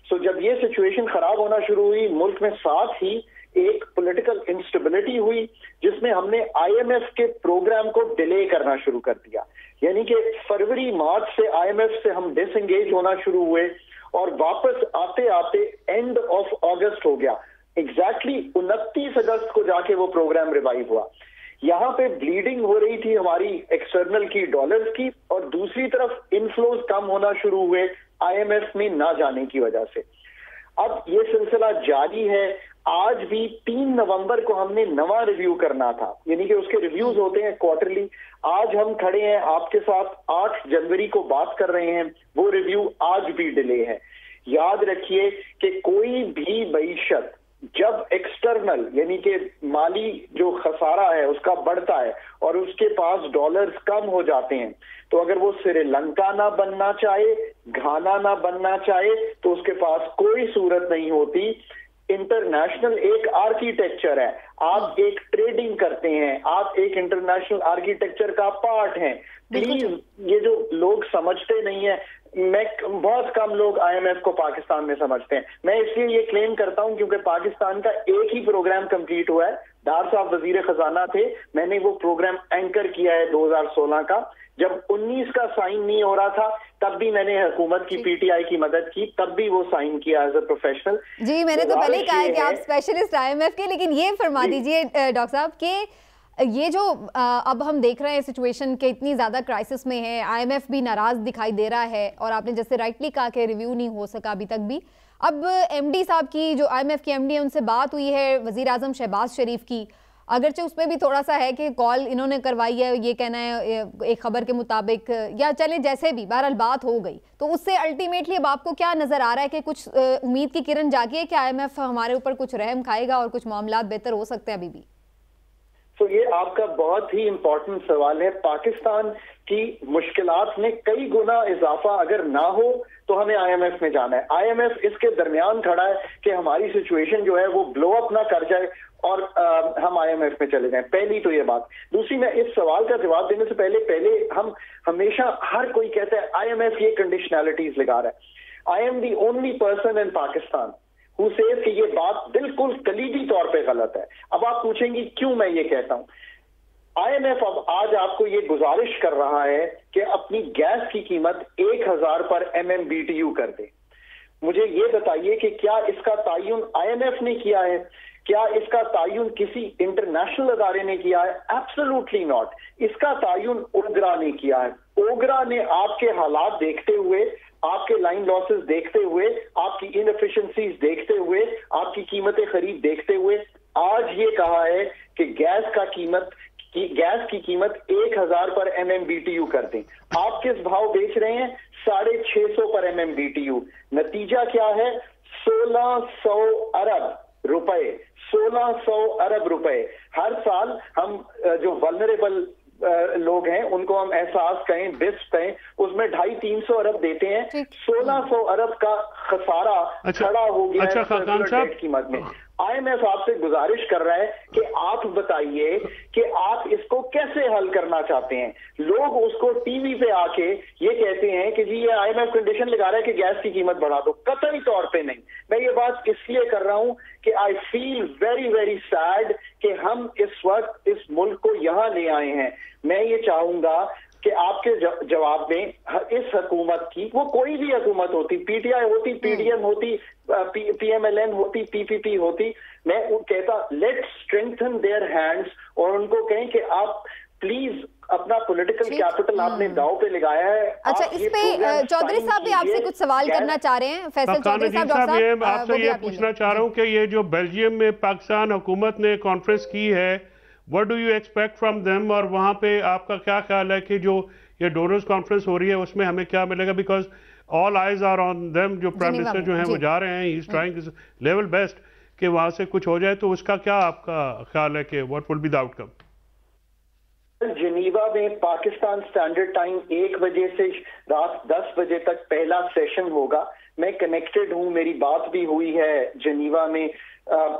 सो जब ये सिचुएशन खराब होना शुरू हुई मुल्क में, साथ ही एक पॉलिटिकल इंस्टेबिलिटी हुई, जिसमें हमने आईएमएफ के प्रोग्राम को डिले करना शुरू कर दिया। यानी कि फरवरी मार्च से आईएमएफ से हम डिसएंगेज होना शुरू हुए, और वापस आते आते एंड ऑफ अगस्त हो गया। एग्जैक्टली 29 अगस्त को जाके वो प्रोग्राम रिवाइव हुआ। यहाँ पे ब्लीडिंग हो रही थी हमारी एक्सटर्नल की, डॉलर्स की, और दूसरी तरफ इनफ्लोज कम होना शुरू हुए आईएमएफ में ना जाने की वजह से। अब ये सिलसिला जारी है। आज भी 3 नवंबर को हमने नवा रिव्यू करना था, यानी कि उसके रिव्यूज होते हैं क्वार्टरली। आज हम खड़े हैं आपके साथ 8 जनवरी को बात कर रहे हैं, वो रिव्यू आज भी डिले है। याद रखिए कि कोई भी मईशत जब एक्सटर्नल यानी कि माली जो खसारा है उसका बढ़ता है और उसके पास डॉलर्स कम हो जाते हैं, तो अगर वो श्रीलंका ना बनना चाहे, घाना ना बनना चाहे, तो उसके पास कोई सूरत नहीं होती। इंटरनेशनल एक आर्किटेक्चर है, आप एक ट्रेडिंग करते हैं, आप एक इंटरनेशनल आर्किटेक्चर का पार्ट हैं। प्लीज ये जो लोग समझते नहीं है, बहुत कम लोग आईएमएफ को पाकिस्तान में समझते हैं। मैं इसलिए ये क्लेम करता हूं क्योंकि पाकिस्तान का एक ही प्रोग्राम कंप्लीट हुआ है। डार साहब वजीर खजाना थे, मैंने वो प्रोग्राम एंकर किया है 2016 का। जब 19 का साइन नहीं हो रहा था तब भी मैंने हुकूमत की पीटीआई की मदद की, तब भी वो साइन किया एज अ प्रोफेशनल। जी, मैंने तो पहले ही कहा है कि आप स्पेशलिस्ट आईएमएफ के, लेकिन ये फरमा दीजिए डॉक्टर साहब कि ये जो अब हम देख रहे हैं सिचुएशन के इतनी ज़्यादा क्राइसिस में है, आईएमएफ भी नाराज़ दिखाई दे रहा है, और आपने जैसे राइटली कहा कि रिव्यू नहीं हो सका अभी तक भी। अब एमडी साहब की, जो आईएमएफ की एमडी है, उनसे बात हुई है वज़ीर आज़म शहबाज शरीफ की, अगरचे उसमें भी थोड़ा सा है कि कॉल इन्होंने करवाई है, ये कहना है एक खबर के मुताबिक, या चले जैसे भी, बहरहाल बात हो गई, तो उससे अल्टीमेटली अब आपको क्या नज़र आ रहा है कि कुछ उम्मीद की किरण जागी है कि आईएमएफ हमारे ऊपर कुछ रहम खाएगा और कुछ मामला बेहतर हो सकते हैं अभी भी? तो ये आपका बहुत ही इंपॉर्टेंट सवाल है। पाकिस्तान की मुश्किलात में कई गुना इजाफा अगर ना हो तो हमें आईएमएफ में जाना है। आईएमएफ इसके दरमियान खड़ा है कि हमारी सिचुएशन जो है वो ब्लो अप ना कर जाए और हम आईएमएफ में चले जाएं। पहली तो ये बात। दूसरी, मैं इस सवाल का जवाब देने से पहले हम हमेशा, हर कोई कहता है आईएमएफ ये कंडीशनैलिटीज लगा रहा है। I am the only person in Pakistan who says कि ये बात बिल्कुल कलीदी तौर पे गलत है। अब आप पूछेंगे क्यों मैं ये कहता हूं। आईएमएफ अब आज आपको ये गुजारिश कर रहा है कि अपनी गैस की कीमत 1000 पर MMBTU कर दे। मुझे ये बताइए कि क्या इसका तायुन आईएमएफ ने किया है? क्या इसका तायुन किसी इंटरनेशनल अदारे ने किया है? Absolutely not. इसका तायुन ओगरा ने किया है। ओगरा ने आपके हालात देखते हुए, आपके लाइन लॉसेस देखते हुए, आपकी इनएफिशिएंसीज देखते हुए, आपकी कीमतें खरीद देखते हुए आज ये कहा है कि गैस की कीमत 1000 पर MMBTU कर दें। आप किस भाव बेच रहे हैं? 650 पर MMBTU। नतीजा क्या है? 1600 अरब रुपए, 1600 अरब रुपए हर साल हम जो वल्नरेबल लोग हैं उनको हम एहसास कहें, बिस्प कहें, उसमें 250-300 अरब देते हैं। 1600 अरब का खसारा खड़ा हो गया है कीमत में। आईएमएफ आपसे गुजारिश कर रहा है कि आप बताइए कि आप इसको कैसे हल करना चाहते हैं। लोग उसको टीवी पे आके ये कहते हैं कि जी ये आईएमएफ कंडीशन लगा रहा है कि गैस की कीमत बढ़ा दो। कतई तौर पे नहीं। मैं ये बात इसलिए कर रहा हूं कि I feel very very sad कि हम इस वक्त इस मुल्क को यहां ले आए हैं। मैं ये चाहूंगा कि आपके जवाब में इस हुकूमत की, वो कोई भी हुकूमत होती, पीटीआई होती, पीडीएम होती, पीएमएलएन होती, पीपीपी होती, मैं कहता लेट्स स्ट्रेंथन देयर हैंड्स और उनको कहें कि आप प्लीज अपना पॉलिटिकल कैपिटल आपने दांव पे लगाया है। अच्छा, इस पे चौधरी साहब भी आपसे कुछ सवाल करना चाह रहे हैं। फैसल चौधरी साहब, डॉक्टर साहब आपसे ये पूछना चाह रहा हूँ कि ये जो बेल्जियम में पाकिस्तान हुकूमत ने कॉन्फ्रेंस की है, what do you expect from them, और वहाँ पे आपका क्या ख्याल है कि जो ये डोनर्स कॉन्फ्रेंस हो रही है उसमें हमें क्या मिलेगा? Because all eyes are on them. जो प्राइम मिनिस्टर जो है वो जा रहे हैं, he is trying his level best कि वहाँ से कुछ हो जाए, तो उसका क्या आपका ख्याल है कि what will be the outcome? Geneva में पाकिस्तान स्टैंडर्ड टाइम 1 बजे से रात 10 बजे तक पहला सेशन होगा। मैं कनेक्टेड हूं, मेरी बात भी हुई है जिनीवा में।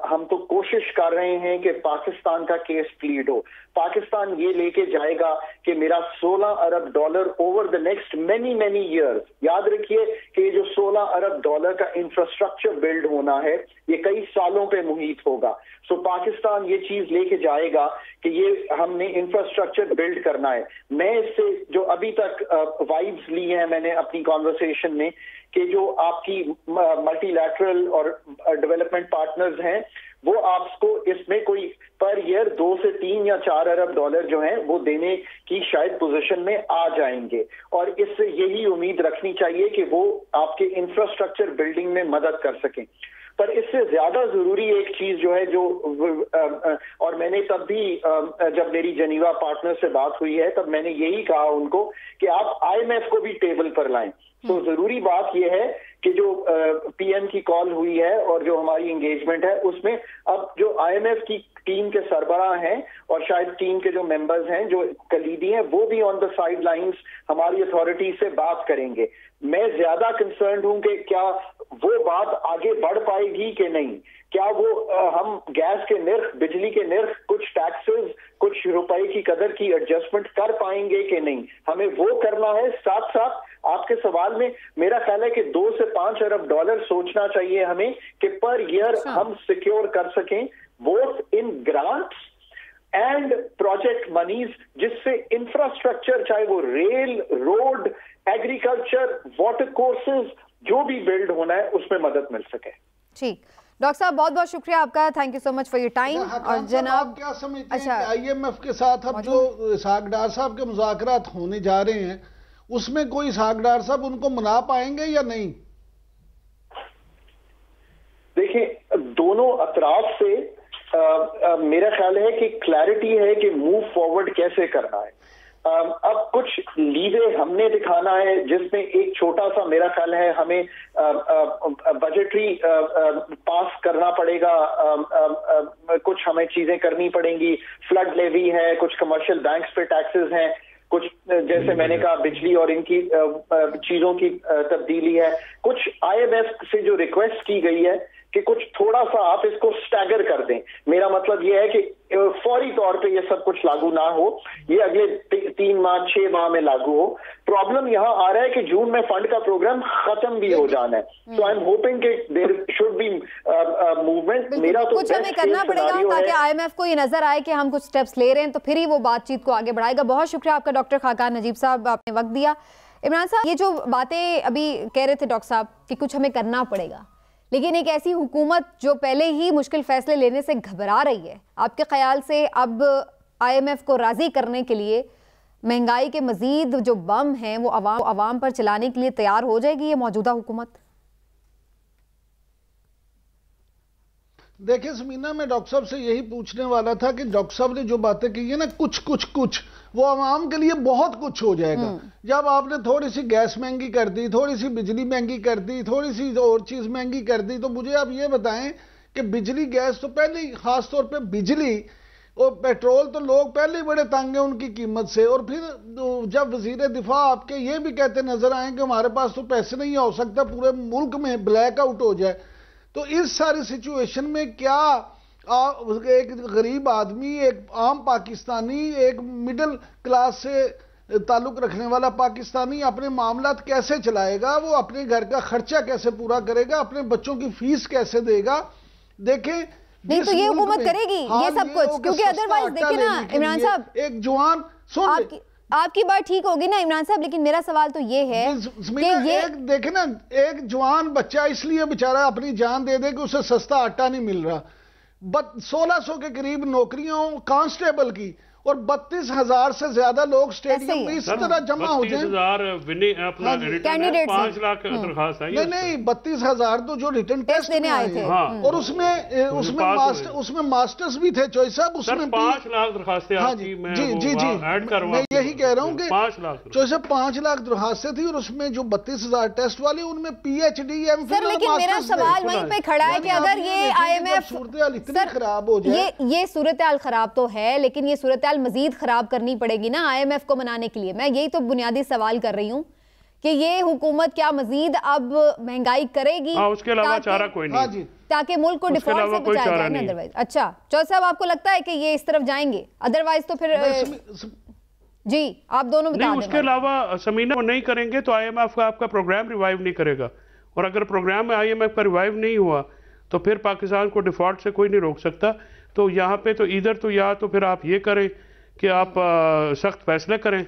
हम तो कोशिश कर रहे हैं कि पाकिस्तान का केस प्लीड हो। पाकिस्तान ये लेके जाएगा कि मेरा 16 अरब dollar over the next many years, याद रखिए कि ये जो 16 अरब डॉलर का इंफ्रास्ट्रक्चर बिल्ड होना है ये कई सालों पे मुहित होगा। सो पाकिस्तान ये चीज लेके जाएगा कि ये हमने इंफ्रास्ट्रक्चर बिल्ड करना है। मैं इससे जो अभी तक वाइब्स ली हैं मैंने अपनी कॉन्वर्सेशन में कि जो आपकी मल्टीलैटरल और डेवलपमेंट पार्टनर्स हैं वो आपको इसमें कोई पर ईयर 2 से 3 या 4 अरब डॉलर जो हैं वो देने की शायद पोजीशन में आ जाएंगे, और इससे यही उम्मीद रखनी चाहिए कि वो आपके इंफ्रास्ट्रक्चर बिल्डिंग में मदद कर सकें। पर इससे ज्यादा जरूरी एक चीज जो है, जो और मैंने तब भी जब मेरी जनीवा पार्टनर से बात हुई है तब मैंने यही कहा उनको कि आप IMF को भी टेबल पर लाएं। तो जरूरी बात यह है कि जो PM की कॉल हुई है और जो हमारी एंगेजमेंट है उसमें अब जो IMF की टीम के सरबराह हैं और शायद टीम के जो मेंबर्स हैं, जो कलीदी हैं, वो भी ऑन द साइड लाइन्स हमारी अथॉरिटी से बात करेंगे। मैं ज्यादा कंसर्न्ड हूं कि क्या वो बात आगे बढ़ पाएगी कि नहीं। क्या वो हम गैस के निर्ख, बिजली के निर्ख, कुछ टैक्सेस, कुछ रुपए की कदर की एडजस्टमेंट कर पाएंगे कि नहीं, हमें वो करना है। साथ साथ आपके सवाल में मेरा ख्याल है कि 2 से 5 अरब डॉलर सोचना चाहिए हमें कि पर ईयर हम सिक्योर कर सकें both in grants and project monies, जिससे इंफ्रास्ट्रक्चर चाहे वो rail, road, agriculture, water courses जो भी बिल्ड होना है उसमें मदद मिल सके। ठीक, डॉक्टर साहब बहुत बहुत शुक्रिया आपका, thank you so much for your time. और जनाब क्या समझते हैं कि IMF के साथ अब जो इसहाक डार साहब के मुज़ाकरात होने जा रहे हैं उसमें कोई इसहाक डार साहब उनको मना पाएंगे या नहीं? देखिए, दोनों अतराफ से मेरा ख्याल है कि क्लैरिटी है कि मूव फॉरवर्ड कैसे करना है। अब कुछ लीवे हमने दिखाना है जिसमें एक छोटा सा मेरा ख्याल है हमें बजटरी पास करना पड़ेगा, कुछ हमें चीजें करनी पड़ेंगी। फ्लड लेवी है, कुछ कमर्शियल बैंक्स पे टैक्सेस हैं, कुछ जैसे मैंने कहा बिजली और इनकी चीजों की तब्दीली है। कुछ IMF से जो रिक्वेस्ट की गई है कि कुछ थोड़ा सा आप इसको स्टैगर कर दें। मेरा मतलब यह है कि फौरी तौर पे ये सब कुछ लागू ना हो, ये अगले 3 माह 6 माह में लागू हो। प्रॉब्लम यहाँ आ रहा है कि जून में फंड का प्रोग्राम खत्म भी हो जाना है। सो आई एम होपिंग कि देयर शुड बी मूवमेंट। मेरा तो कुछ हमें करना पड़ेगा ताकि IMF को ये नजर आए कि हम कुछ स्टेप्स ले रहे हैं, तो फिर ही वो बातचीत को आगे बढ़ाएगा। बहुत शुक्रिया आपका डॉक्टर खाकान नजीब साहब, आपने वक्त दिया। इमरान साहब, ये जो बातें अभी कह रहे थे डॉक्टर साहब कि कुछ हमें करना पड़ेगा, लेकिन एक ऐसी हुकूमत जो पहले ही मुश्किल फैसले लेने से घबरा रही है, आपके ख्याल से अब IMF को राजी करने के लिए महंगाई के मजीद जो बम हैं वो अवाम पर चलाने के लिए तैयार हो जाएगी ये मौजूदा हुकूमत? देखिए समीना, मैं डॉक्टर साहब से यही पूछने वाला था कि डॉक्टर साहब ने जो बातें की है ना, कुछ वो आवाम के लिए बहुत कुछ हो जाएगा। जब आपने थोड़ी सी गैस महंगी कर दी, थोड़ी सी बिजली महंगी कर दी, थोड़ी सी और चीज महंगी कर दी, तो मुझे आप ये बताएं कि बिजली गैस तो पहले ही, खासतौर पे बिजली और पेट्रोल तो लोग पहले ही बड़े तंग हैं उनकी कीमत से। और फिर जब वजीर दिफा आपके ये भी कहते नजर आए कि हमारे पास तो पैसे नहीं हो सकता, पूरे मुल्क में ब्लैक आउट हो जाए, तो इस सारी सिचुएशन में क्या एक गरीब आदमी, एक आम पाकिस्तानी, एक मिडिल क्लास से ताल्लुक रखने वाला पाकिस्तानी अपने मामलात कैसे चलाएगा? वो अपने घर का खर्चा कैसे पूरा करेगा? अपने बच्चों की फीस कैसे देगा? देखें, नहीं तो ये हुकूमत करेगी ये सब कुछ, क्योंकि अदरवाइज देखिए ना इमरान साहब, एक जवान आपकी बात ठीक होगी ना इमरान साहब, लेकिन मेरा सवाल तो ये है कि ये देखे ना, एक जवान बच्चा इसलिए बेचारा अपनी जान दे दे कि उसे सस्ता आटा नहीं मिल रहा। 1600 के करीब नौकरियों कांस्टेबल की, और 32,000 से ज्यादा लोग स्टेडियम में इस तरह जमा हो जाए। 32,000 5 लाख दरखास्त आई। नहीं 32,000 तो जो रिटर्न टेस्ट देने आए थे। और उसमें मास्टर्स भी थे चॉइस साहब, उसमें 5 लाख दरखास्तें आपकी। जी मैं यही कह रहा हूँ कि 5 लाख चॉइस साहब 5 लाख दरखास्तें थी और उसमें जो 32,000 टेस्ट वाले उनमें PhD सर, लेकिन मेरा सवाल वहीं पे खड़ा है कि अगर ये IMF सूरत इतनी खराब हो जाए, ये सूरत हाल खराब तो है, लेकिन ये सूरत हाल मजीद खराब करनी पड़ेगी ना IMF को मनाने के लिए। मैं यही तो बुनियादी सवाल कर रही हूँ कि ये हुकूमत क्या मजीद अब महंगाई करेगी? उसके अलावा चारा कोई नहीं, ताकि मुल्क को डिफॉल्ट से बचाया जाए ना अदरवाइज। अच्छा चौधरी साहब, आपको लगता है कि ये इस तरफ जाएंगे? अदरवाइज तो फिर जी आप दोनों बता दें। उसके अलावा समीना नहीं करेंगे तो IMF का आपका प्रोग्राम रिवाइव नहीं करेगा, और अगर प्रोग्राम में IMF का रिवाइव नहीं हुआ तो फिर पाकिस्तान को डिफॉल्ट से कोई नहीं रोक सकता। तो यहाँ पे तो इधर तो या तो फिर आप ये करें कि आप सख्त फैसले करें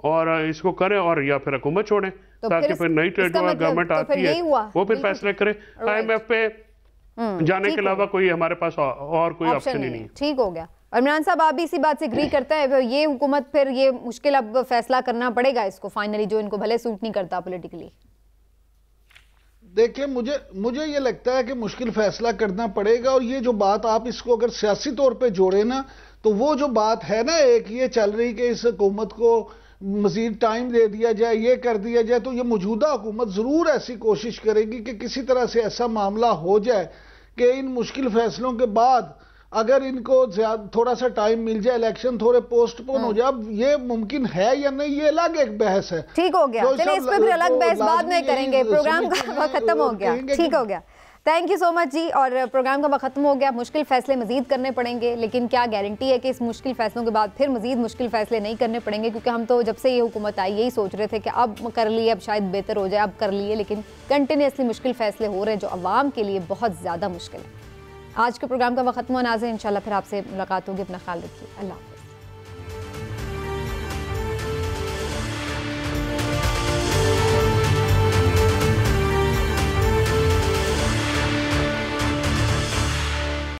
और इसको करें, और या फिर हुकूमत छोड़ें तो ताकि फिर नई गवर्नमेंट आती है वो फिर फैसले करे। IMF पे जाने के अलावा कोई हमारे पास और कोई ऑप्शन ही नहीं। ठीक हो गया। और इमरान साहब, आप भी इसी बात से एग्री करते हैं? ये हुकूमत फिर ये मुश्किल अब फैसला करना पड़ेगा इसको फाइनली, जो इनको भले सूट नहीं करता पॉलिटिकली। देखिए मुझे ये लगता है कि मुश्किल फैसला करना पड़ेगा। और ये जो बात आप इसको अगर सियासी तौर पे जोड़े ना, तो वो जो बात है ना एक ये चल रही कि इस हुकूमत को मजीद टाइम दे दिया जाए, ये कर दिया जाए, तो ये मौजूदा हुकूमत जरूर ऐसी कोशिश करेगी कि किसी तरह से ऐसा मामला हो जाए कि इन मुश्किल फैसलों के बाद अगर इनको थोड़ा सा टाइम मिल जाए, इलेक्शन थोड़े पोस्टपोन हो जाए। अब ये मुमकिन है या नहीं ये अलग एक बहस है। ठीक हो गया, चलिए इस पे फिर अलग बहस बाद में करेंगे। प्रोग्राम का खत्म हो गया, ठीक हो गया। थैंक यू सो मच जी। और प्रोग्राम का वक्त खत्म हो गया। मुश्किल फैसले मजीद करने पड़ेंगे, लेकिन क्या गारंटी है कि इस मुश्किल फैसलों के बाद फिर मजीद मुश्किल फैसले नहीं करने पड़ेंगे? क्योंकि हम तो जब से ये हुकूमत आई यही सोच रहे थे कि अब कर लिए, अब शायद बेहतर हो जाए, अब कर लिए, लेकिन कंटिन्यूसली मुश्किल फैसले हो रहे हैं जो अवाम के लिए बहुत ज़्यादा मुश्किल है। आज के प्रोग्राम का वक्त खत्म हुआ। नाज़रीन, इंशाल्लाह फिर आपसे मुलाकात होगी। अपना ख्याल रखिए। अल्लाह।